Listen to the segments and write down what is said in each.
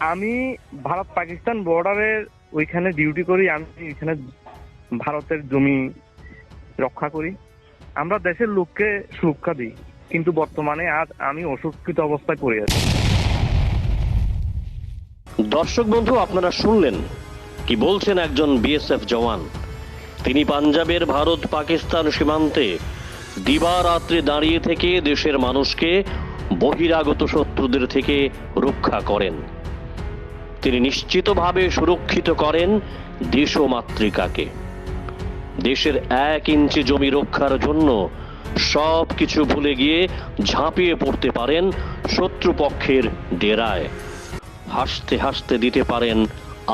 আমি ভারত পাকিস্তান বর্ডারের ওইখানে ডিউটি করি। আমি এখানে ভারতের জমি রক্ষা করি। আমরা দেশের লোককে সুরক্ষা দিই, কিন্তু বর্তমানে আজ আমি অসুরক্ষিত অবস্থায় পড়ে আছি। দর্শক বন্ধু, আপনারা শুনলেন কি বলছেন একজন বিএসএফ জওয়ান। তিনি পাঞ্জাবের ভারত পাকিস্তান সীমান্তে দিবারাত্রি দাঁড়িয়ে থেকে দেশের মানুষকে বহিরাগত শত্রুদের থেকে রক্ষা করেন। তিনি নিশ্চিতভাবে সুরক্ষিত করেন দেশ ও মাতৃকাকে। দেশের 1 ইঞ্চি জমি রক্ষার জন্য সব কিছু ভুলে গিয়ে ঝাঁপিয়ে পড়তে পারেন শত্রুপক্ষের ডেরায়। হাসতে হাসতে দিতে পারেন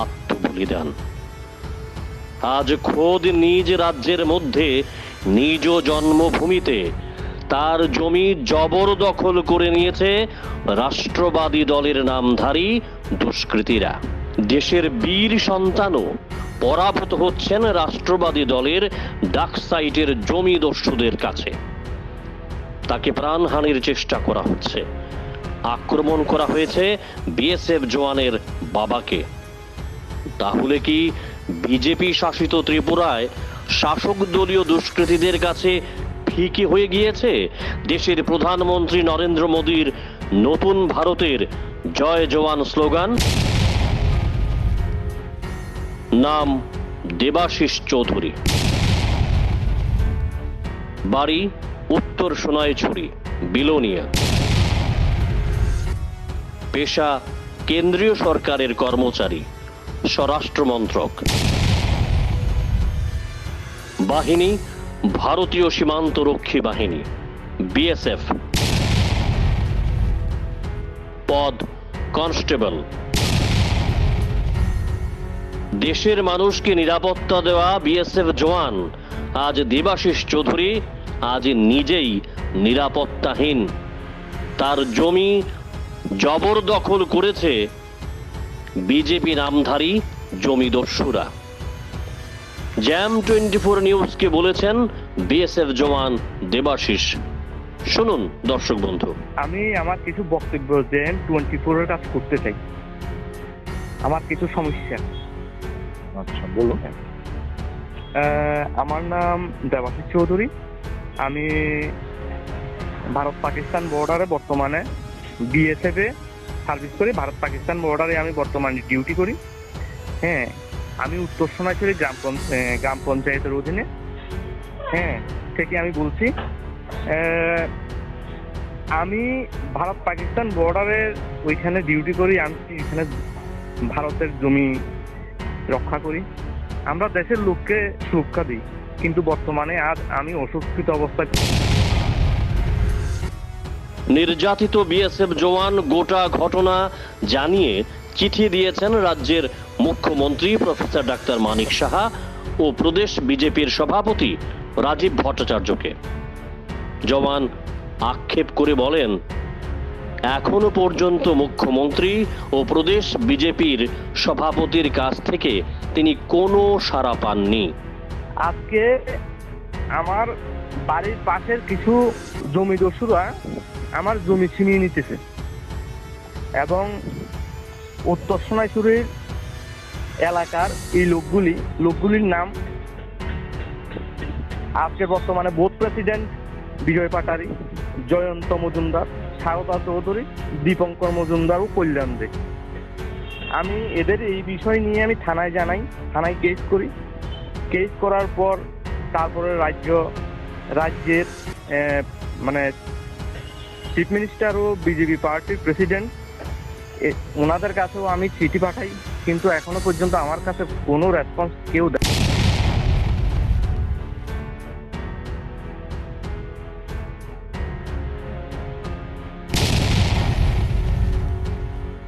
আত্মবলিদান। আজ খোদ নিজ রাজ্যের মধ্যে নিজ জন্মভূমিতে তার জমি জবরদখল করে নিয়েছে রাষ্ট্রবাদী দলের নামধারী দুষ্কৃতীরা। দেশের বীর সন্তানও পরাভূত হচ্ছেন রাষ্ট্রবাদী দলের ডাকসাইটের জমি দস্যুদের কাছে। তাকে প্রাণহানির চেষ্টা করা হচ্ছে। আক্রমণ করা হয়েছে বিএসএফ জওয়ানের বাবাকে। তাহলে কি বিজেপি শাসিত ত্রিপুরায় শাসক দলীয় দুষ্কৃতীদের কাছে ফিকে হয়ে গিয়েছে দেশের প্রধানমন্ত্রী নরেন্দ্র মোদীর নতুন ভারতের জয় জওয়ান স্লোগান? নাম দেবাশিস চৌধুরী, বাড়ি উত্তর সোনাইছড়ি, বিলোনিয়া। পেশা কেন্দ্রীয় সরকারের কর্মচারী, স্বরাষ্ট্র মন্ত্রক। বাহিনী ভারতীয় সীমান্ত রক্ষী বাহিনী, বিএসএফ। পদ কনস্টেবল। দেশের মানুষকে নিরাপত্তা দেওয়া বিএসএফ জওয়ান আজ দেবাশিস চৌধুরী আজ নিজেই নিরাপত্তাহীন। তার জমি জবরদখল করেছে বিজেপি নামধারী জমি দস্যুরা। জ্যাম 24 নিউজকে বলেছেন বিএসএফ জওয়ান দেবাশিস। শুনুন দর্শক বন্ধু। আমি আমার কিছু বক্তব্য জ্যাম 24 এর কাজ করতে চাই। আমার কিছু সমস্যা। আচ্ছা, বলুন। আমার নাম দেবাশিস চৌধুরী। আমি ভারত পাকিস্তান বর্ডারে বর্তমানে বিএসএফ এ সার্ভিস করি। ভারত পাকিস্তান বর্ডারে আমি বর্তমানে ডিউটি করি। হ্যাঁ, আমি উত্তর সোনাইছড়ি গ্রাম পঞ্চায়েতের অধীনে থেকে আমি বলছি। আমি ভারত পাকিস্তান বর্ডারের ওইখানে ডিউটি করি। আমি এখানে ভারতের জমি রক্ষা করি। আমরা দেশের লোককে সুরক্ষা দিই, কিন্তু বর্তমানে আজ আমি অসুরক্ষিত অবস্থায়। নির্যাতিত বিএসএফ জওয়ান গোটা ঘটনা জানিয়ে চিঠি দিয়েছেন রাজ্যের মুখ্যমন্ত্রী প্রফেসর ডাক্তার মানিক সাহা ও প্রদেশ বিজেপির সভাপতি রাজীব ভট্টাচার্যকে। জওয়ান আক্ষেপ করে বলেন, এখনো পর্যন্ত মুখ্যমন্ত্রী ও প্রদেশ বিজেপির সভাপতির কাছ থেকে তিনি কোনো সাড়া পাননি। আজকে আমার বাড়ির পাশের কিছু জমি দস্যুরা আমার জমি ছিনিয়ে নিতেছে এবং উত্তর সোনাইছড়ির এলাকার এই লোকগুলির নাম আজকে বর্তমানে বোর্ড প্রেসিডেন্ট বিজয় পাটারি, জয়ন্ত মজুমদার, স্বাগতা চৌধুরী, দীপঙ্কর মজুমদার ও কল্যাণ দে। আমি এদের এই বিষয় নিয়ে আমি থানায় জানাই, থানায় কেস করি। কেস করার পর তারপরে রাজ্যের মানে চিফ মিনিস্টার ও বিজেপি পার্টির প্রেসিডেন্ট ওনাদের কাছেও আমি চিঠি পাঠাই, কিন্তু এখনো পর্যন্ত আমার কাছে কোনো রেসপন্স কেউ দেয়।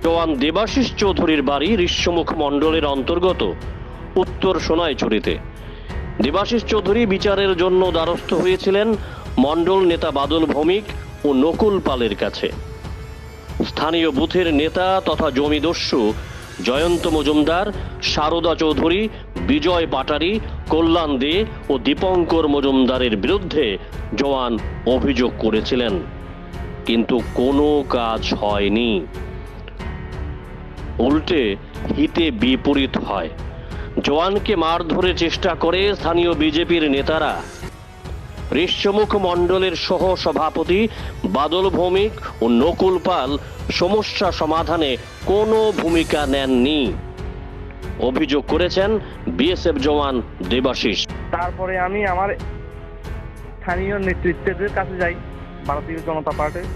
জওয়ান দেবাশিস চৌধুরীর বাড়ি ঋষ্যমুখ মণ্ডলের অন্তর্গত উত্তর সোনাইছড়িতে। দেবাশিস চৌধুরী বিচারের জন্য দ্বারস্থ হয়েছিলেন মণ্ডল নেতা বাদল ভৌমিক ও নকুল পালের কাছে। স্থানীয় বুথের নেতা তথা জমিদস্যু জয়ন্ত মজুমদার, সারদা চৌধুরী, বিজয় পাটারি, কল্যাণ দে ও দীপঙ্কর মজুমদারের বিরুদ্ধে জওয়ান অভিযোগ করেছিলেন, কিন্তু কোনো কাজ হয়নি। উল্টে হিতে বিপরীত হয়। জওয়ানকে মারধরের চেষ্টা করে স্থানীয় বিজেপির নেতারা। ঋষ্যমুখ মণ্ডলের সহ সভাপতি বাদল ভৌমিক ও নকুল পাল সমস্যা সমাধানে কোনো ভূমিকা নেননি অভিযোগ করেছেন বিএসএফ জওয়ান দেবাশিস। তারপরে আমি আমার স্থানীয় নেতৃত্বের কাছে যাই, ভারতীয় জনতা পার্টির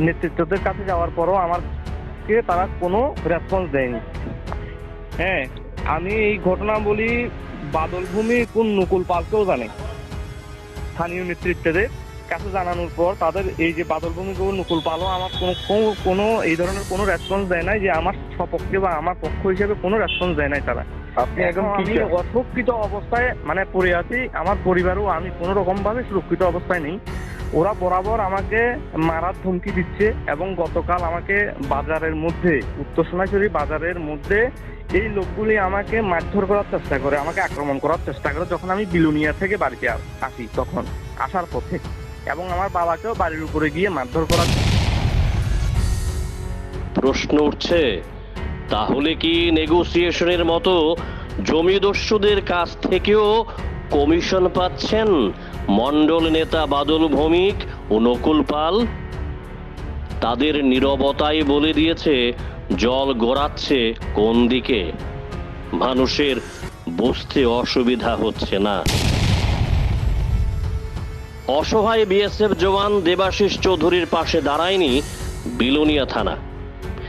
নেতৃত্বদের কাছে যাওয়ার পরও আমাকে তারা কোনো রেসপন্স দেয়নি। হ্যাঁ, আমি এই ঘটনা বলি বাদল ভূমি কোন নকুল পালকেও জানে। স্থানীয় নেতৃত্বদের কাছে জানানোর পর তাদের এই যে বাদল ভূমি ও নকুল পালও আমার কোনো এই ধরনের কোনো রেসপন্স দেয় নাই, যে আমার সপক্ষে বা আমার পক্ষ হিসেবে কোনো রেসপন্স দেয় নাই তারা। আপনি এখন এখন কি আমি চান? অসুরক্ষিত অবস্থায় মানে পড়ে আছি, আমার পরিবারও আমি কোনো রকম ভাবে সুরক্ষিত অবস্থায় নেই। ওরা বরাবর আমাকে মারার ধমকি দিচ্ছে এবং গতকাল আমাকে বাজারের মধ্যে, উত্তর সোনাইছড়ি বাজারের মধ্যে এই লোকগুলি আমাকে মারধর করার চেষ্টা করে, আমাকে আক্রমণ করার চেষ্টা করে যখন আমি বিলুনিয়া থেকে বাড়িতে আসি, তখন আসার পথে, এবং আমার বাবাকেও বাড়ির উপরে গিয়ে মারধর করার। প্রশ্ন উঠছে, তাহলে কি নেগোসিয়েশনের মতো জমিদস্যুদের কাছ থেকেও কমিশন পাচ্ছেন মণ্ডল নেতা বাদল ভৌমিক ও নকুল পাল? তাদের নীরবতাই বলে দিয়েছে জল গড়াচ্ছে কোন দিকে। মানুষের বুঝতে অসুবিধা হচ্ছে না। অসহায় বিএসএফ জওয়ান দেবাশিস চৌধুরীর পাশে দাঁড়ায়নি বিলোনিয়া থানা।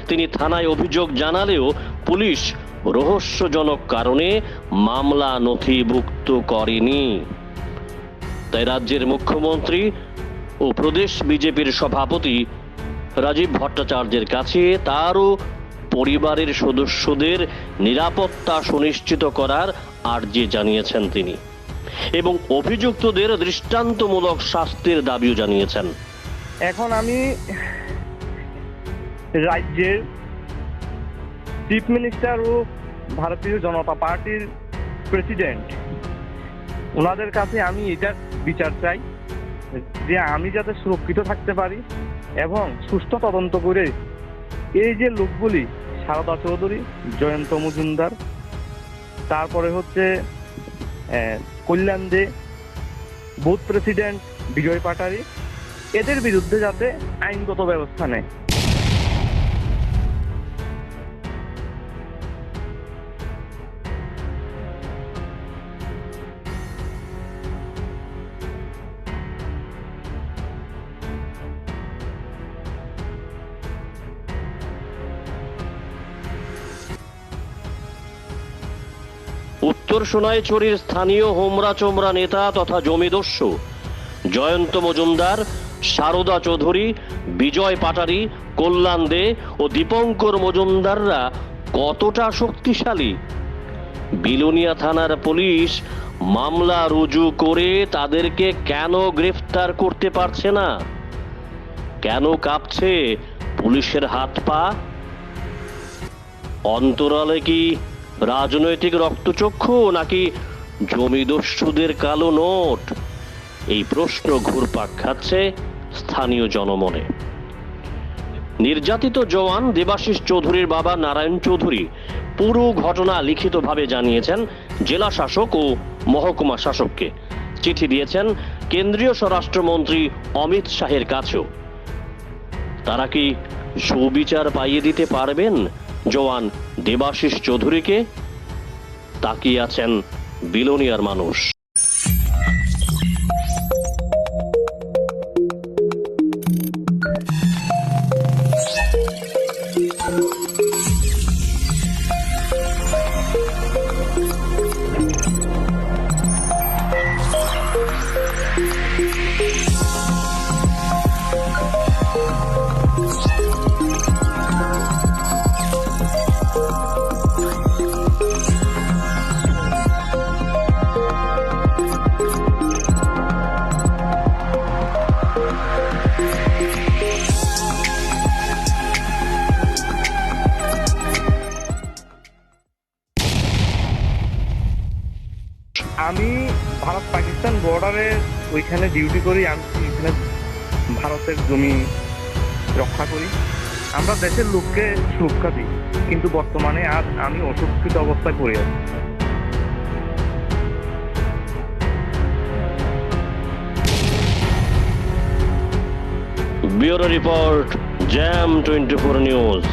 তিনি থানায় অভিযোগ জানালেও পুলিশ রহস্যজনক কারণে মামলা নথিভুক্ত করেনি। তাই রাজ্যের মুখ্যমন্ত্রী ও প্রদেশ বিজেপির সভাপতি রাজীব ভট্টাচার্যের কাছে তারও পরিবারের সদস্যদের নিরাপত্তা সুনিশ্চিত করার আর্জি জানিয়েছেন তিনি, এবং অভিযুক্তদের দৃষ্টান্তমূলক শাস্তির দাবিও জানিয়েছেন। এখন আমি রাজ্যের চিফ মিনিস্টার ও ভারতীয় জনতা পার্টির প্রেসিডেন্ট, ওনাদের কাছে আমি এটা বিচার চাই যে আমি যাতে সুরক্ষিত থাকতে পারি এবং সুষ্ঠু তদন্ত করে এই যে লোকগুলি সারদা চৌধুরী, জয়ন্ত মজুমদার, তারপরে হচ্ছে কল্যাণ দে, বুথ প্রেসিডেন্ট বিজয় পাটারি, এদের বিরুদ্ধে যাতে আইনগত ব্যবস্থা নেয়। উত্তর সোনাইছড়ির স্থানীয় হোমরা চোমরা নেতা তথা জমিদস্যু জয়ন্ত মজুমদার, সারদা চৌধুরী, বিজয় পাটারি, কল্যাণ দে ও দীপঙ্কর মজুমদাররা কতটা শক্তিশালী? বিলোনিয়া থানার পুলিশ মামলা রুজু করে তাদেরকে কেন গ্রেফতার করতে পারছে না? কেন কাঁপছে পুলিশের হাত পা? অন্তরালে কি রাজনৈতিক রক্তচক্ষু নাকি জমিদস্যুদের কালো নোট? এই প্রশ্ন ঘুরপাক খাচ্ছে স্থানীয় জনমনে। নির্যাতিত জওয়ান দেবাশিস চৌধুরীর বাবা নারায়ণ চৌধুরী পুরো ঘটনা লিখিতভাবে জানিয়েছেন জেলা শাসক ও মহকুমা শাসককে। চিঠি দিয়েছেন কেন্দ্রীয় স্বরাষ্ট্রমন্ত্রী অমিত শাহের কাছেও। তারা কি সুবিচার পাইয়ে দিতে পারবেন জওয়ান দেবাশিস চৌধুরীকে? তাকিয়ে আছেন বিলোনিয়ার মানুষ। আমি ভারত পাকিস্তান বর্ডারে ওইখানে ডিউটি করি। আমি এখানে ভারতের জমি রক্ষা করি। আমরা দেশের লোককে সুরক্ষা দিই, কিন্তু বর্তমানে আজ আমি অসুরক্ষিত অবস্থায় পড়ে আছি। Bureau report, jam 24 news.